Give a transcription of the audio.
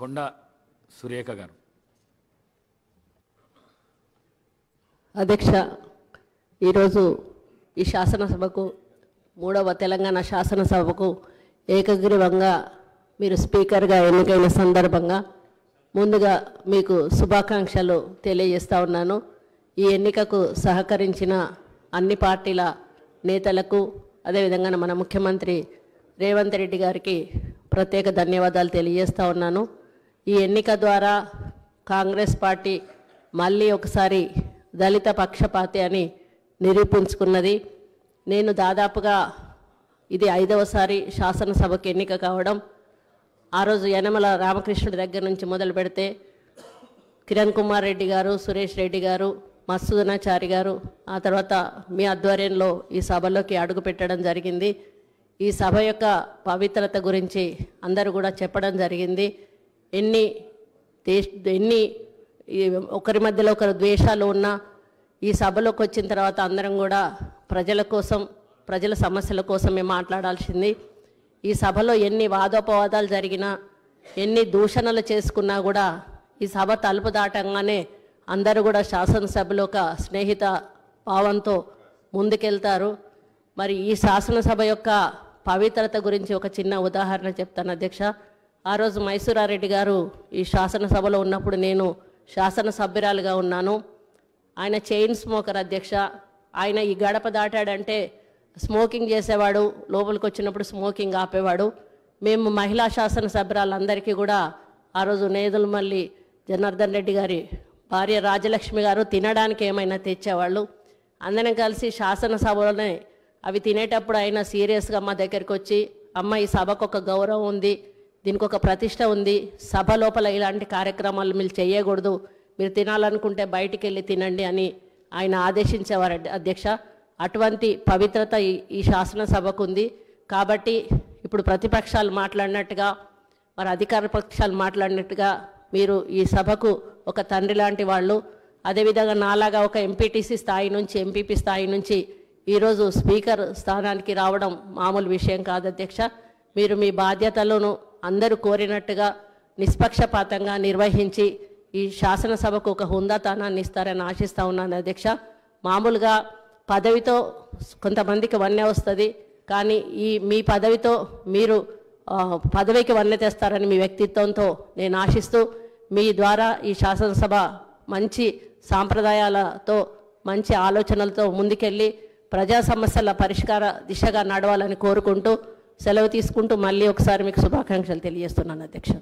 కొండా సురేఖ గారు. అధ్యక్ష, ఈరోజు ఈ శాసనసభకు 3వ తెలంగాణ శాసనసభకు ఏకగ్రీవంగా మీరు స్పీకర్గా ఎన్నికైన సందర్భంగా ముందుగా మీకు శుభాకాంక్షలు తెలియజేస్తా ఉన్నాను. ఈ ఎన్నికకు సహకరించిన అన్ని పార్టీల నేతలకు, అదేవిధంగా మన ముఖ్యమంత్రి రేవంత్ రెడ్డి గారికి ప్రత్యేక ధన్యవాదాలు తెలియజేస్తా ఉన్నాను. ఈ ఎన్నిక ద్వారా కాంగ్రెస్ పార్టీ మళ్ళీ ఒకసారి దళిత పక్షపాతి అని నిరూపించుకున్నది. నేను దాదాపుగా ఇది 5వసారి శాసనసభకు ఎన్నిక కావడం. ఆ రోజు యనమల రామకృష్ణుడి దగ్గర నుంచి మొదలు పెడితే కిరణ్ కుమార్ రెడ్డి గారు, సురేష్ రెడ్డి గారు, మత్సూదనాచారి గారు, ఆ తర్వాత మీ ఆధ్వర్యంలో ఈ సభలోకి అడుగు పెట్టడం జరిగింది. ఈ సభ యొక్క పవిత్రత గురించి అందరూ కూడా చెప్పడం జరిగింది. ఎన్ని ఒకరి మధ్యలో ఒకరు ద్వేషాలు ఉన్నా ఈ సభలోకి వచ్చిన తర్వాత అందరం కూడా ప్రజల కోసం, ప్రజల సమస్యల కోసమే మాట్లాడాల్సింది. ఈ సభలో ఎన్ని వాదోపవాదాలు జరిగినా, ఎన్ని దూషణలు చేసుకున్నా కూడా ఈ సభ తలుపు దాటంగానే అందరూ కూడా శాసనసభలో ఒక స్నేహిత భావంతో ముందుకెళ్తారు. మరి ఈ శాసనసభ యొక్క పవిత్రత గురించి ఒక చిన్న ఉదాహరణ చెప్తాను అధ్యక్ష. ఆ రోజు మైసూరారెడ్డి గారు ఈ శాసనసభలో ఉన్నప్పుడు నేను శాసనసభ్యురాలుగా ఉన్నాను. ఆయన చైన్ స్మోకర్ అధ్యక్ష. ఆయన ఈ గడప దాటాడంటే స్మోకింగ్ చేసేవాడు, లోపలికి వచ్చినప్పుడు స్మోకింగ్ ఆపేవాడు. మేము మహిళా శాసనసభ్యురాలందరికీ కూడా ఆ రోజు నేదులమల్లి జనార్దన్ రెడ్డి గారి భార్య రాజలక్ష్మి గారు తినడానికి ఏమైనా తెచ్చేవాళ్ళు. అందరం కలిసి శాసనసభలోనే అవి తినేటప్పుడు ఆయన సీరియస్గా మా దగ్గరికి వచ్చి, అమ్మ ఈ సభకు ఒక గౌరవం ఉంది, దీనికి ఒక ప్రతిష్ట ఉంది, సభ లోపల ఇలాంటి కార్యక్రమాలు మీరు చేయకూడదు, మీరు తినాలనుకుంటే బయటికి వెళ్ళి తినండి అని ఆయన ఆదేశించేవారు అధ్యక్ష. అటువంటి పవిత్రత ఈ శాసనసభకు ఉంది. కాబట్టి ఇప్పుడు ప్రతిపక్షాలు మాట్లాడినట్టుగా, మరి అధికార పక్షాలు మాట్లాడినట్టుగా మీరు ఈ సభకు ఒక తండ్రి లాంటి వాళ్ళు. అదేవిధంగా నాలాగా ఒక ఎంపీటీసీ స్థాయి నుంచి, ఎంపీపీ స్థాయి నుంచి ఈరోజు స్పీకర్ స్థానానికి రావడం మామూలు విషయం కాదు అధ్యక్ష. మీరు మీ బాధ్యతలను అందరూ కోరినట్టుగా నిష్పక్షపాతంగా నిర్వహించి ఈ శాసనసభకు ఒక హుందాతనాన్ని ఇస్తారని ఆశిస్తూ ఉన్నాను అధ్యక్ష. మామూలుగా పదవితో కొంతమందికి వన్నె వస్తుంది, కానీ మీ పదవితో మీరు పదవికి వన్నె తెస్తారని మీ వ్యక్తిత్వంతో నేను ఆశిస్తూ, మీ ద్వారా ఈ శాసనసభ మంచి సాంప్రదాయాలతో, మంచి ఆలోచనలతో ముందుకెళ్ళి ప్రజా సమస్యల పరిష్కార దిశగా నడవాలని కోరుకుంటూ సెలవు తీసుకుంటూ మళ్ళీ ఒకసారి మీకు శుభాకాంక్షలు తెలియజేస్తున్నాను అధ్యక్ష.